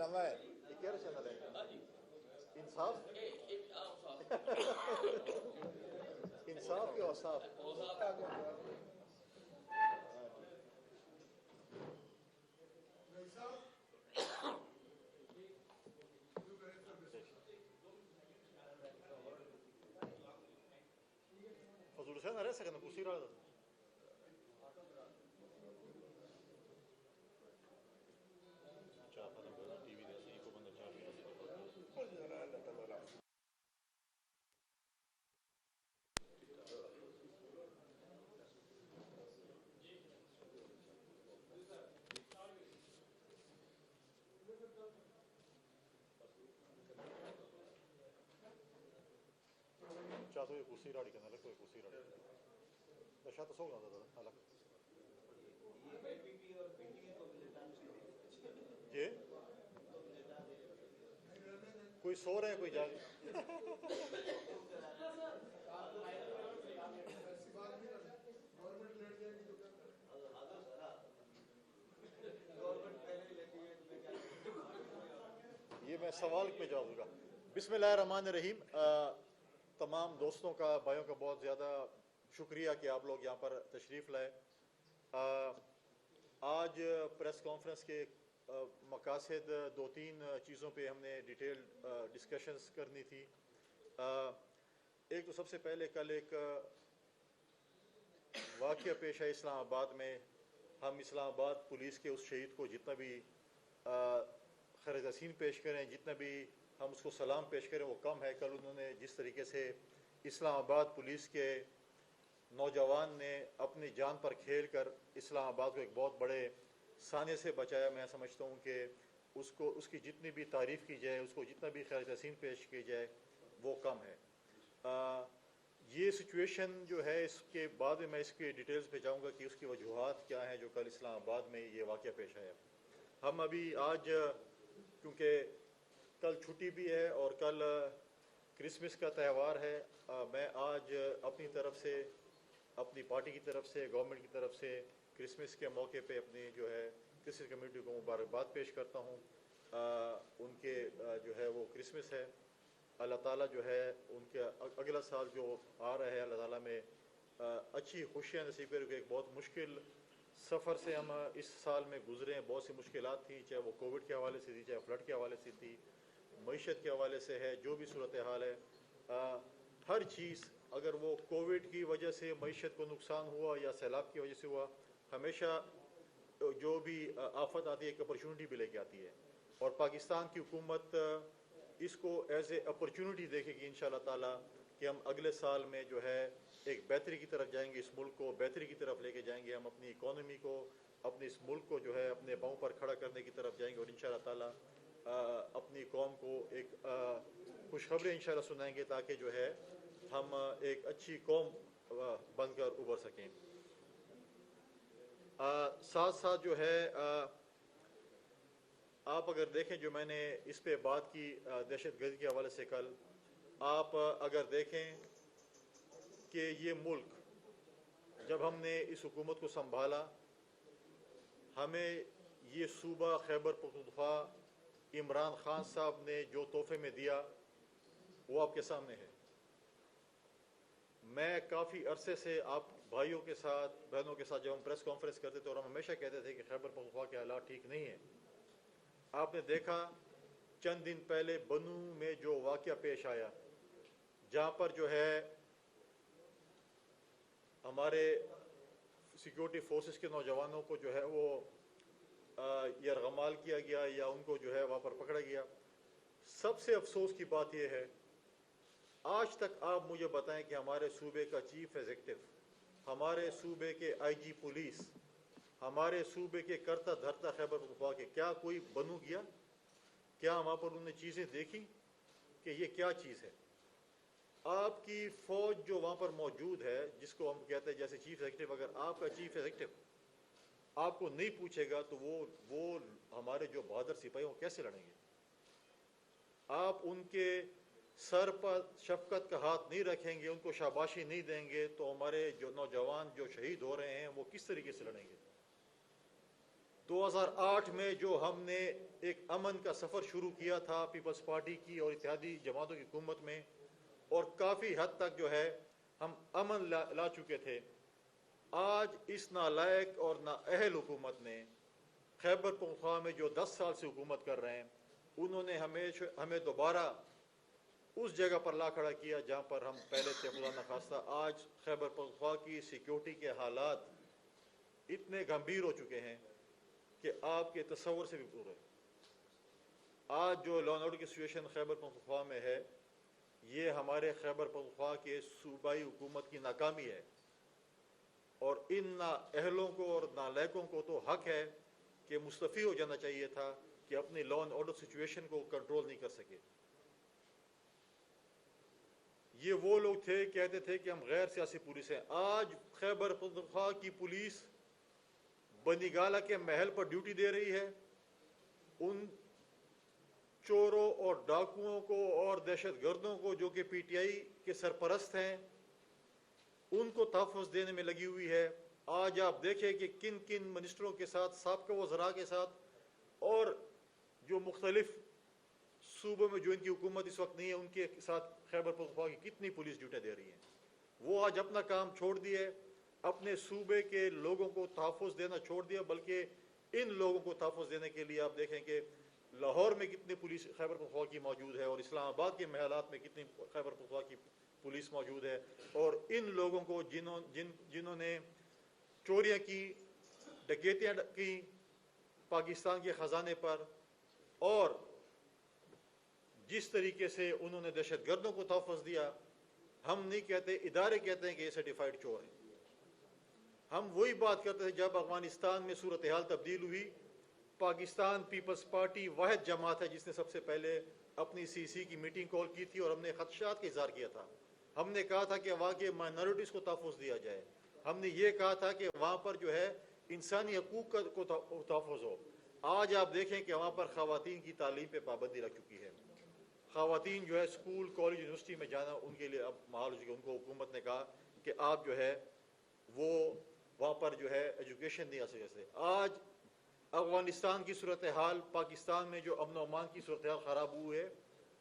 Channel ہے یہ کیا چینل ہے انصاف انصاف کے اوصاف فضول سے نہ رہ سکنا کسی رہا چاہ ٹی وی دیکھیں کو بندہ چاہ چاہتے ہوئے کسی راڑی کرنا لگتا ہے کسی راڑی شاید تو سو گا تھا الگ جی کوئی سو رہے ہیں کوئی جاگ یہ میں سوال پہ جاؤں گا. بسم اللہ الرحمن الرحیم. تمام دوستوں کا بھائیوں کا بہت زیادہ شکریہ کہ آپ لوگ یہاں پر تشریف لائے. آج پریس کانفرنس کے مقاصد دو تین چیزوں پہ ہم نے ڈیٹیل ڈسکشنز کرنی تھی. ایک تو سب سے پہلے کل ایک واقعہ پیش ہے اسلام آباد میں. ہم اسلام آباد پولیس کے اس شہید کو جتنا بھی خیر تحسین پیش کریں, جتنا بھی ہم اس کو سلام پیش کریں وہ کم ہے. کل انہوں نے جس طریقے سے اسلام آباد پولیس کے نوجوان نے اپنی جان پر کھیل کر اسلام آباد کو ایک بہت بڑے سانے سے بچایا, میں سمجھتا ہوں کہ اس کی جتنی بھی تعریف کی جائے, اس کو جتنا بھی خیر تحسین پیش کی جائے وہ کم ہے. یہ سچویشن جو ہے اس کے بعد میں اس کے ڈیٹیلز پہ جاؤں گا کہ اس کی وجوہات کیا ہیں جو کل اسلام آباد میں یہ واقعہ پیش آیا. ہم ابھی آج کیونکہ کل چھٹی بھی ہے اور کل کرسمس کا تہوار ہے, میں آج اپنی طرف سے, اپنی پارٹی کی طرف سے, گورنمنٹ کی طرف سے کرسمس کے موقع پہ اپنی جو ہے کرسمس کمیونٹی کو مبارکباد پیش کرتا ہوں. ان کے جو ہے وہ کرسمس ہے, اللہ تعالیٰ جو ہے ان کے اگلا سال جو آ رہا ہے اللہ تعالیٰ میں اچھی خوشیاں نصیب کرے. ایک بہت مشکل سفر سے ہم اس سال میں گزرے ہیں, بہت سی مشکلات تھیں, چاہے وہ کووڈ کے حوالے سے تھی, چاہے فلڈ کے حوالے سے تھی, معیشت کے حوالے سے ہے, جو بھی صورتحال ہے. ہر چیز اگر وہ کووڈ کی وجہ سے معیشت کو نقصان ہوا یا سیلاب کی وجہ سے ہوا, ہمیشہ جو بھی آفت آتی ہے ایک اپرچونٹی بھی لے کے آتی ہے, اور پاکستان کی حکومت اس کو ایز اے اپرچونٹی دیکھے گی انشاءاللہ تعالیٰ کہ ہم اگلے سال میں جو ہے ایک بہتری کی طرف جائیں گے, اس ملک کو بہتری کی طرف لے کے جائیں گے, ہم اپنی اکانومی کو, اپنے اس ملک کو جو ہے اپنے پاؤں پر کھڑا کرنے کی طرف جائیں گے, اور انشاءاللہ تعالیٰ اپنی قوم کو ایک خوشخبری انشاءاللہ سنائیں گے تاکہ جو ہے ہم ایک اچھی قوم بن کر ابھر سکیں. ساتھ ساتھ جو ہے آپ اگر دیکھیں جو میں نے اس پہ بات کی دہشت گردی کے حوالے سے کل, آپ اگر دیکھیں کہ یہ ملک جب ہم نے اس حکومت کو سنبھالا, ہمیں یہ صوبہ خیبر پختونخوا عمران خان صاحب نے جو تحفے میں دیا وہ آپ کے سامنے ہے. میں کافی عرصے سے آپ بھائیوں کے ساتھ, بہنوں کے ساتھ جب ہم پریس کانفرنس کرتے تھے اور ہم ہمیشہ کہتے تھے کہ خیبر پختونخوا کے حالات ٹھیک نہیں ہیں. آپ نے دیکھا چند دن پہلے بنو میں جو واقعہ پیش آیا, جہاں پر جو ہے ہمارے سیکیورٹی فورسز کے نوجوانوں کو جو ہے وہ یرغمال کیا گیا یا ان کو جو ہے وہاں پر پکڑا گیا. سب سے افسوس کی بات یہ ہے, آج تک آپ مجھے بتائیں کہ ہمارے صوبے کا چیف ایگزیکٹو, ہمارے صوبے کے آئی جی پولیس, ہمارے صوبے کے کرتا دھرتا خیبر پختونخوا کے کیا کوئی بنو گیا؟ کیا وہاں پر انہوں نے چیزیں دیکھی کہ یہ کیا چیز ہے؟ آپ کی فوج جو وہاں پر موجود ہے, جس کو ہم کہتے ہیں جیسے چیف ایگزیکٹو, اگر آپ کا چیف ایگزیکٹو آپ کو نہیں پوچھے گا تو وہ ہمارے جو بہادر سپاہی وہ کیسے لڑیں گے؟ آپ ان کے سر پر شفقت کا ہاتھ نہیں رکھیں گے, ان کو شاباشی نہیں دیں گے, تو ہمارے جو نوجوان جو شہید ہو رہے ہیں وہ کس طریقے سے لڑیں گے؟ 2008 میں جو ہم نے ایک امن کا سفر شروع کیا تھا پیپلز پارٹی کی اور اتحادی جماعتوں کی حکومت میں، اور کافی حد تک جو ہے ہم امن لا چکے تھے، آج اس نالائق اور نااہل حکومت نے خیبر پختونخوا میں جو 10 سال سے حکومت کر رہے ہیں، انہوں نے ہمیں دوبارہ اس جگہ پر لا کھڑا کیا جہاں پر ہم پہلے تھے۔ خدا نخواستہ آج خیبر پختونخوا کی سیکیورٹی کے حالات اتنے گمبھیر ہو چکے ہیں کہ آپ کے تصور سے بھی دور ہے۔ آج جو لا اینڈ آرڈر کی سچویشن خیبر پختونخوا میں ہے، یہ ہمارے خیبر پختونخوا کے صوبائی حکومت کی ناکامی ہے، اور ان نااہلوں کو اور نالائقوں کو تو حق ہے کہ مستعفی ہو جانا چاہیے تھا کہ اپنی لا اینڈ آرڈر سچویشن کو کنٹرول نہیں کر سکے۔ یہ وہ لوگ تھے کہتے تھے کہ ہم غیر سیاسی پولیس ہیں۔ آج خیبر پختونخوا کی پولیس بنی گالہ کے محل پر ڈیوٹی دے رہی ہے، ان چوروں اور ڈاکوؤں کو اور دہشت گردوں کو جو کہ پی ٹی آئی کے سرپرست ہیں، ان کو تحفظ دینے میں لگی ہوئی ہے۔ آج آپ دیکھیں کہ کن کن منسٹروں کے ساتھ، سابقہ وزراء کے ساتھ، اور جو مختلف صوبوں میں جو ان کی حکومت اس وقت نہیں ہے، ان کے ساتھ خیبر پختونخوا کی کتنی پولیس ڈیوٹیاں دے رہی ہیں۔ وہ آج اپنا کام چھوڑ دیے، اپنے صوبے کے لوگوں کو تحفظ دینا چھوڑ دیا، بلکہ ان لوگوں کو تحفظ دینے کے لیے آپ دیکھیں کہ لاہور میں کتنی پولیس خیبر پختونخوا کی موجود ہے، اور اسلام آباد کے محلات میں کتنی خیبر پختونخوا کی پولیس موجود ہے، اور ان لوگوں کو جنہوں نے چوریاں کی، ڈکیتیاں کی پاکستان کے خزانے پر، اور جس طریقے سے انہوں نے دہشت گردوں کو تحفظ دیا، ہم نہیں کہتے، ادارے کہتے ہیں کہ یہ سرٹیفائیڈ چور ہیں۔ ہم وہی بات کرتے تھے جب افغانستان میں صورتحال تبدیل ہوئی۔ پاکستان پیپلز پارٹی واحد جماعت ہے جس نے سب سے پہلے اپنی سی سی کی میٹنگ کال کی تھی، اور ہم نے خدشات کا اظہار کیا تھا۔ ہم نے کہا تھا کہ وہاں کے مائنورٹیز کو تحفظ دیا جائے، ہم نے یہ کہا تھا کہ وہاں پر جو ہے انسانی حقوق کو تحفظ ہو۔ آج آپ دیکھیں کہ وہاں پر خواتین کی تعلیم پہ پابندی لگ چکی ہے۔ خواتین جو ہے اسکول، کالج، یونیورسٹی میں جانا ان کے لیے اب محال ہو چکا۔ ان کو حکومت نے کہا کہ آپ جو ہے وہ وہاں پر جو ہے ایجوکیشن نہیں آ سکتے۔ آج افغانستان کی صورتحال، پاکستان میں جو امن و امان کی صورتحال خراب ہوئی ہے،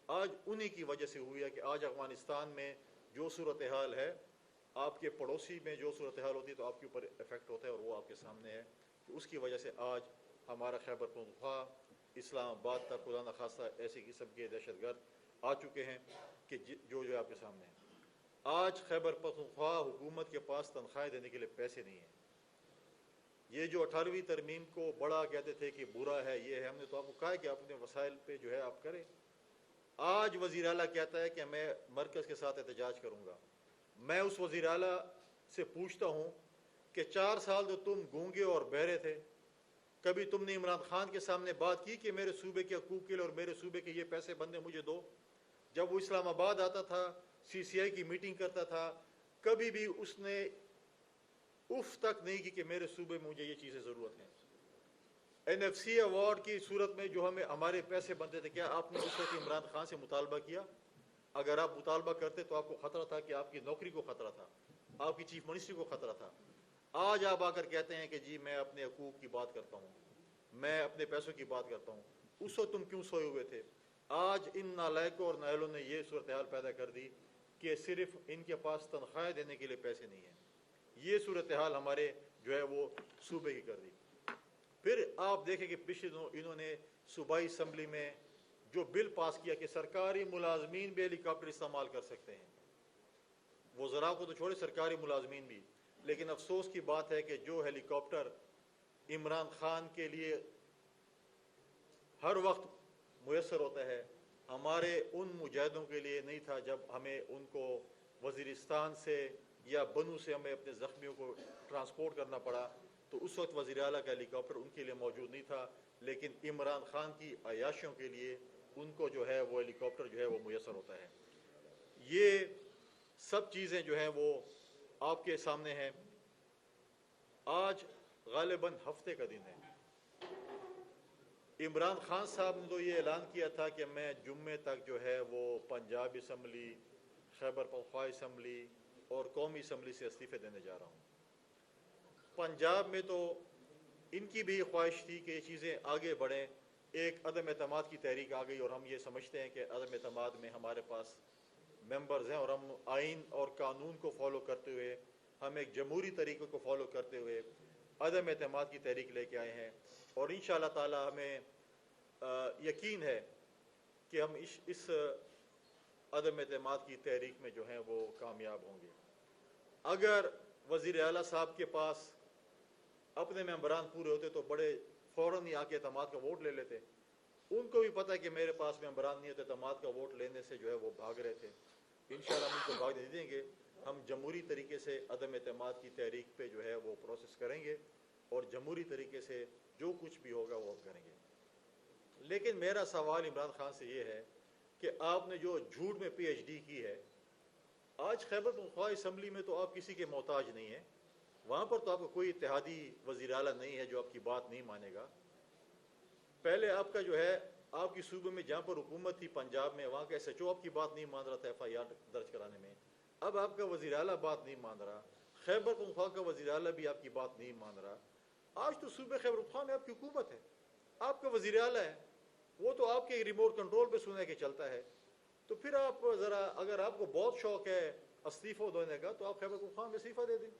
آج انہی کی وجہ سے ہوئی ہے کہ آج افغانستان میں جو صورتحال ہے، آپ کے پڑوسی میں جو صورتحال ہوتی ہے تو آپ کے اوپر افیکٹ ہوتا ہے، اور وہ آپ کے سامنے ہے کہ اس کی وجہ سے آج ہمارا خیبر پختونخوا، اسلام آباد تک خدا نخواستہ ایسی قسم کے دہشت گرد آ چکے ہیں کہ جو آپ کے سامنے ہیں۔ آج خیبر پختونخوا حکومت کے پاس تنخواہیں دینے کے لیے پیسے نہیں ہیں۔ یہ جو 18ویں ترمیم کو بڑا کہتے تھے کہ برا ہے، یہ ہے، ہم نے تو آپ کو کہا ہے کہ اپنے وسائل پہ جو ہے آپ کریں۔ آج وزیر اعلیٰ کہتا ہے کہ میں مرکز کے ساتھ احتجاج کروں گا۔ میں اس وزیر اعلیٰ سے پوچھتا ہوں کہ 4 سال تو تم گونگے اور بہرے تھے، کبھی تم نے عمران خان کے سامنے بات کی کہ میرے صوبے کے حقوق کے لیے اور میرے صوبے کے یہ پیسے بندے مجھے دو؟ جب وہ اسلام آباد آتا تھا، سی سی آئی کی میٹنگ کرتا تھا، کبھی بھی اس نے اف تک نہیں کی کہ میرے صوبے میں مجھے یہ چیزیں ضرورت ہیں۔ این ایف سی ایوارڈ کی صورت میں جو ہمارے پیسے بنتے تھے، کیا آپ نے اس وقت عمران خان سے مطالبہ کیا؟ اگر آپ مطالبہ کرتے تو آپ کو خطرہ تھا کہ آپ کی نوکری کو خطرہ تھا، آپ کی چیف منسٹری کو خطرہ تھا۔ آج آپ آ کر کہتے ہیں کہ جی میں اپنے حقوق کی بات کرتا ہوں، میں اپنے پیسوں کی بات کرتا ہوں۔ اس وقت تم کیوں سوئے ہوئے تھے؟ آج ان نالائقوں اور نااہلوں نے یہ صورتحال پیدا کر دی کہ صرف ان کے پاس تنخواہیں دینے کے لیے پیسے نہیں ہیں۔ یہ صورتحال ہمارے جو ہے وہ صوبے کی کر دی۔ پھر آپ دیکھیں کہ پچھلے دنوں انہوں نے صوبائی اسمبلی میں جو بل پاس کیا کہ سرکاری ملازمین بھی ہیلی کاپٹر استعمال کر سکتے ہیں۔ وزراء کو تو چھوڑے، سرکاری ملازمین بھی۔ لیکن افسوس کی بات ہے کہ جو ہیلی کاپٹر عمران خان کے لیے ہر وقت میسر ہوتا ہے، ہمارے ان مجاہدوں کے لیے نہیں تھا جب ہمیں ان کو وزیرستان سے یا بنو سے ہمیں اپنے زخمیوں کو ٹرانسپورٹ کرنا پڑا، تو اس وقت وزیر اعلیٰ کا ہیلی کاپٹر ان کے لیے موجود نہیں تھا۔ لیکن عمران خان کی عیاشیوں کے لیے ان کو جو ہے وہ ہیلی کاپٹر جو ہے وہ میسر ہوتا ہے۔ یہ سب چیزیں جو ہیں وہ آپ کے سامنے ہیں۔ آج غالباً ہفتے کا دن ہے۔ عمران خان صاحب نے تو یہ اعلان کیا تھا کہ میں جمعے تک جو ہے وہ پنجاب اسمبلی، خیبر پختونخوا اسمبلی اور قومی اسمبلی سے استعفے دینے جا رہا ہوں۔ پنجاب میں تو ان کی بھی خواہش تھی کہ یہ چیزیں آگے بڑھیں۔ ایک عدم اعتماد کی تحریک آ گئی اور ہم یہ سمجھتے ہیں کہ عدم اعتماد میں ہمارے پاس ممبرز ہیں اور ہم آئین اور قانون کو فالو کرتے ہوئے، ہم ایک جمہوری طریقے کو فالو کرتے ہوئے عدم اعتماد کی تحریک لے کے آئے ہیں، اور انشاءاللہ تعالی ہمیں یقین ہے کہ ہم اس عدم اعتماد کی تحریک میں جو ہیں وہ کامیاب ہوں گے۔ اگر وزیر اعلیٰ صاحب کے پاس اپنے ممبران پورے ہوتے تو بڑے فوراً ہی آ کے اعتماد کا ووٹ لے لیتے۔ ان کو بھی پتہ ہے کہ میرے پاس ممبران نہیں ہوتے، اعتماد کا ووٹ لینے سے جو ہے وہ بھاگ رہے تھے۔ انشاءاللہ ہم ان کو بھاگ نہیں دیں گے، ہم جمہوری طریقے سے عدم اعتماد کی تحریک پہ جو ہے وہ پروسیس کریں گے اور جمہوری طریقے سے جو کچھ بھی ہوگا وہ ہم کریں گے۔ لیکن میرا سوال عمران خان سے یہ ہے کہ آپ نے جو جھوٹ میں پی ایچ ڈی کی ہے، آج خیبر پختونخوا اسمبلی میں تو آپ کسی کے محتاج نہیں ہیں، وہاں پر تو آپ کا کوئی اتحادی وزیر اعلیٰ نہیں ہے جو آپ کی بات نہیں مانے گا۔ پہلے آپ کا جو ہے آپ کی صوبے میں جہاں پر حکومت تھی پنجاب میں، وہاں کا ایس ایچ او آپ کی بات نہیں مان رہا تھا ایف آئی آر درج کرانے میں، اب آپ کا وزیر اعلیٰ بات نہیں مان رہا، خیبر پختونخوا کا وزیر اعلیٰ بھی آپ کی بات نہیں مان رہا۔ آج تو صوبے خیبر پختونخوا میں آپ کی حکومت ہے، آپ کا وزیر اعلیٰ ہے، وہ تو آپ کے ریموٹ کنٹرول پہ سنے کے چلتا ہے، تو پھر آپ ذرا اگر آپ کو بہت شوق ہے استعفیٰ دینے کا تو آپ خیبر پختونخوا میں استعفیٰ دے دیں۔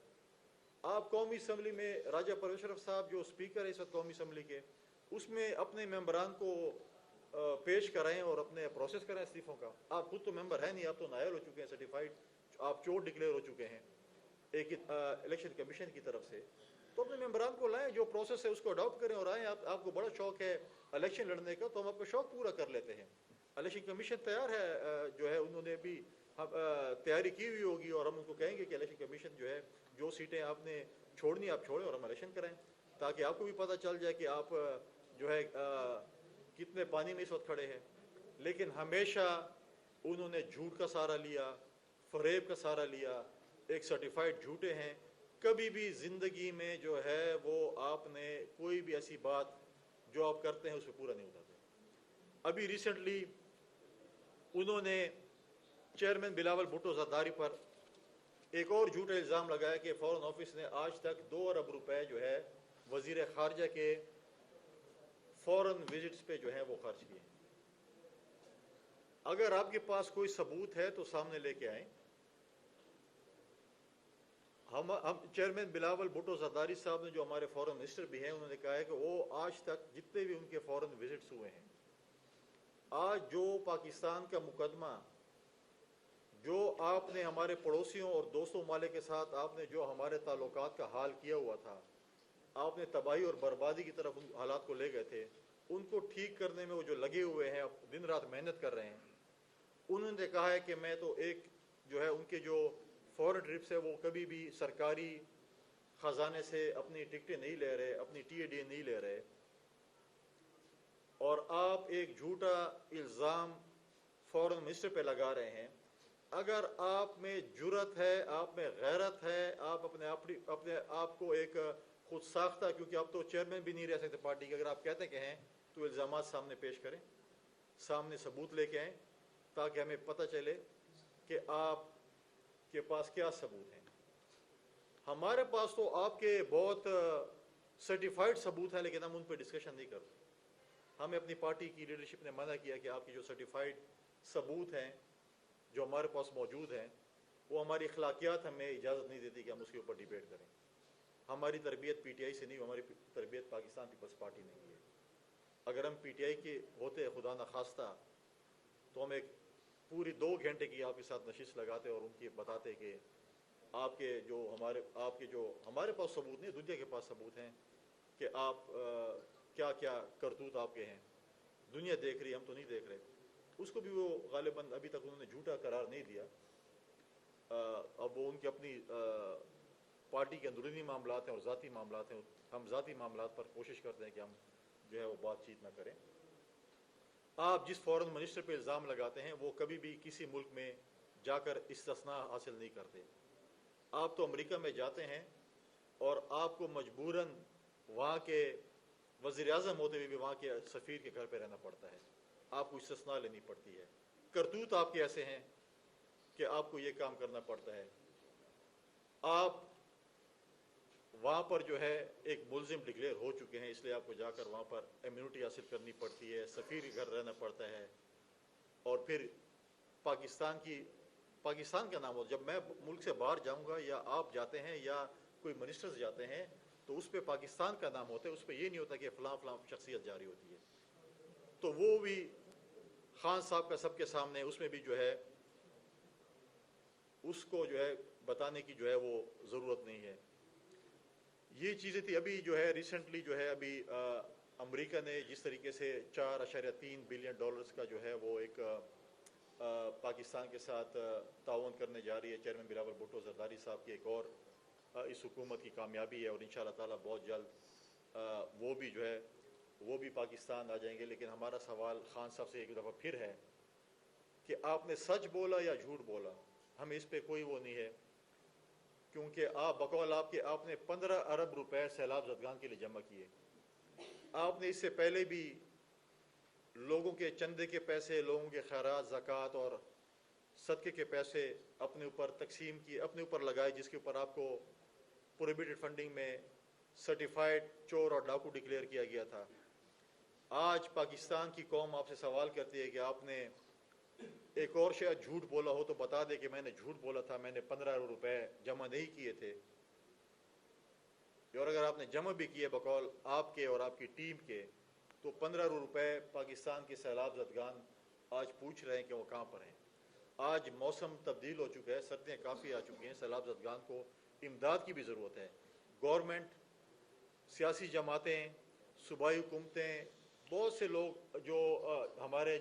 آپ قومی اسمبلی میں راجہ پرویز اشرف صاحب جو اسپیکر ہے اس وقت قومی اسمبلی کے، اس میں اپنے ممبران کو پیش کرائیں اور اپنے پروسیس کریں استعفوں کا۔ آپ خود تو ممبر ہیں نہیں، آپ تو نائل ہو چکے ہیں، سرٹیفائڈ، آپ چور ڈکلیئر ہو چکے ہیں ایک الیکشن کمیشن کی طرف سے، تو اپنے ممبران کو لائیں، جو پروسیس ہے اس کو اڈاپٹ کریں اور آئیں۔ آپ کو بڑا شوق ہے الیکشن لڑنے کا تو ہم آپ کا شوق پورا کر لیتے ہیں۔ الیکشن کمیشن تیار ہے، جو ہے انہوں نے بھی تیاری کی ہوئی ہوگی، اور ہم ان کو کہیں گے کہ الیکشن کمیشن جو ہے جو سیٹیں آپ نے چھوڑنی آپ چھوڑیں اور ہم الیکشن کریں، تاکہ آپ کو بھی پتہ چل جائے کہ آپ جو ہے کتنے پانی میں اس وقت کھڑے ہیں۔ لیکن ہمیشہ انہوں نے جھوٹ کا سہارا لیا، فریب کا سہارا لیا، ایک سرٹیفائڈ جھوٹے ہیں۔ کبھی بھی زندگی میں جو ہے وہ آپ نے کوئی بھی ایسی بات جو آپ کرتے ہیں اس پہ پورا نہیں اترتے۔ ابھی ریسنٹلی انہوں نے چیئرمین بلاول بھٹو زرداری پر ایک اور جھوٹا الزام لگایا کہ فورن آفس نے آج تک 2 ارب روپے جو ہے وزیر خارجہ کے فورن وزٹس پہ جو ہے وہ خرچ کیے۔ اگر آپ کے پاس کوئی ثبوت ہے تو سامنے لے کے آئیں۔ ہم چیئرمین بلاول بھٹو زرداری صاحب نے جو ہمارے فورن منسٹر بھی ہیں، انہوں نے کہا ہے کہ وہ آج تک جتنے بھی ان کے فورن وزٹس ہوئے ہیں، آج جو پاکستان کا مقدمہ جو آپ نے ہمارے پڑوسیوں اور دوستوں ممالک کے ساتھ آپ نے جو ہمارے تعلقات کا حال کیا ہوا تھا، آپ نے تباہی اور بربادی کی طرف ان حالات کو لے گئے تھے، ان کو ٹھیک کرنے میں وہ جو لگے ہوئے ہیں، دن رات محنت کر رہے ہیں۔ انہوں نے کہا ہے کہ میں تو ایک جو ہے ان کے جو فورن ٹرپس ہے وہ کبھی بھی سرکاری خزانے سے اپنی ٹکٹیں نہیں لے رہے، اپنی ٹی اے ڈی نہیں لے رہے، اور آپ ایک جھوٹا الزام فورن منسٹر پہ لگا رہے ہیں۔ اگر آپ میں جرت ہے، آپ میں غیرت ہے، آپ اپنے آپ کو ایک خود ساختہ، کیونکہ آپ تو چیئرمین بھی نہیں رہ سکتے پارٹی کے، اگر آپ کہتے کہ ہیں تو الزامات سامنے پیش کریں، سامنے ثبوت لے کے آئیں، تاکہ ہمیں پتہ چلے کہ آپ کے پاس کیا ثبوت ہیں۔ ہمارے پاس تو آپ کے بہت سرٹیفائڈ ثبوت ہیں، لیکن ہم ان پہ ڈسکشن نہیں کرتے۔ ہمیں اپنی پارٹی کی لیڈرشپ نے منع کیا کہ آپ کی جو سرٹیفائڈ ثبوت ہیں جو ہمارے پاس موجود ہیں، وہ ہماری اخلاقیات ہمیں اجازت نہیں دیتی کہ ہم اس کے اوپر ڈیبیٹ کریں۔ ہماری تربیت پی ٹی آئی سے نہیں، ہماری تربیت پاکستان پیپلز پارٹی نے کی ہے۔ اگر ہم پی ٹی آئی کے ہوتے خدا نخواستہ تو ہم ایک پوری 2 گھنٹے کی آپ کے ساتھ نشست لگاتے اور ان کی بتاتے کہ آپ کے جو ہمارے پاس ثبوت نہیں، دنیا کے پاس ثبوت ہیں کہ آپ کیا کیا کرتوت آپ کے ہیں، دنیا دیکھ رہی ہے، ہم تو نہیں دیکھ رہے۔ اس کو بھی وہ غالباً ابھی تک انہوں نے جھوٹا قرار نہیں دیا۔ اب وہ ان کی اپنی پارٹی کے اندرونی معاملات ہیں اور ذاتی معاملات ہیں، ہم ذاتی معاملات پر کوشش کرتے ہیں کہ ہم جو ہے وہ بات چیت نہ کریں۔ آپ جس فورن منسٹر پہ الزام لگاتے ہیں وہ کبھی بھی کسی ملک میں جا کر استثناء حاصل نہیں کرتے۔ آپ تو امریکہ میں جاتے ہیں اور آپ کو مجبوراً وہاں کے وزیر اعظم ہوتے ہوئے بھی وہاں کے سفیر کے گھر پہ رہنا پڑتا ہے، آپ کو استثناء لینی پڑتی ہے۔ کرتوت آپ کے ایسے ہیں کہ آپ کو یہ کام کرنا پڑتا ہے۔ آپ وہاں پر جو ہے ایک ملزم ڈکلیئر ہو چکے ہیں، اس لیے آپ کو جا کر وہاں پر امیونٹی حاصل کرنی پڑتی ہے، سفیر کے گھر رہنا پڑتا ہے، اور پھر پاکستان کا نام ہو. جب میں ملک سے باہر جاؤں گا یا آپ جاتے ہیں یا کوئی منسٹرز جاتے ہیں تو اس پہ پاکستان کا نام ہوتا ہے، اس پہ یہ نہیں ہوتا کہ فلاں فلاں شخصیت جاری ہوتی ہے. تو وہ بھی خان صاحب کا سب کے سامنے اس میں بھی جو ہے اس کو جو ہے بتانے کی جو ہے وہ ضرورت نہیں ہے. یہ چیزیں تھی. ابھی جو ہے ریسنٹلی جو ہے ابھی امریکہ نے جس طریقے سے $4.3 بلین کا جو ہے وہ ایک پاکستان کے ساتھ تعاون کرنے جا رہی ہے. چیئرمین بلاول بھٹو زرداری صاحب کی ایک اور اس حکومت کی کامیابی ہے، اور انشاءاللہ تعالیٰ بہت جلد وہ بھی جو ہے وہ بھی پاکستان آ جائیں گے. لیکن ہمارا سوال خان صاحب سے ایک دفعہ پھر ہے کہ آپ نے سچ بولا یا جھوٹ بولا. ہمیں اس پہ کوئی وہ نہیں ہے، کیونکہ بقول آپ نے 15 ارب روپے سیلاب زدگان کے لیے جمع کیے. آپ نے اس سے پہلے بھی لوگوں کے چندے کے پیسے، لوگوں کے خیرات، زکوٰۃ اور صدقے کے پیسے اپنے اوپر تقسیم کیے، اپنے اوپر لگائے، جس کے اوپر آپ کو پروہیبٹڈ فنڈنگ میں سرٹیفائڈ چور اور ڈاکو ڈکلیئر کیا گیا تھا. آج پاکستان کی قوم آپ سے سوال کرتی ہے کہ آپ نے ایک اور شاید جھوٹ بولا ہو تو بتا دے کہ میں نے جھوٹ بولا تھا، میں نے 15 روپے جمع نہیں کیے تھے. اور اگر آپ نے جمع بھی کیے بقول آپ کے اور آپ کی ٹیم کے، تو 15 روپے پاکستان کے سیلاب زدگان آج پوچھ رہے ہیں کہ وہ کہاں پر ہیں. آج موسم تبدیل ہو چکا ہے، سردیاں کافی آ چکی ہیں، سیلاب زدگان کو امداد کی بھی ضرورت ہے. گورنمنٹ، سیاسی جماعتیں، صوبائی حکومتیں، بہت سے لوگ جو ہمارے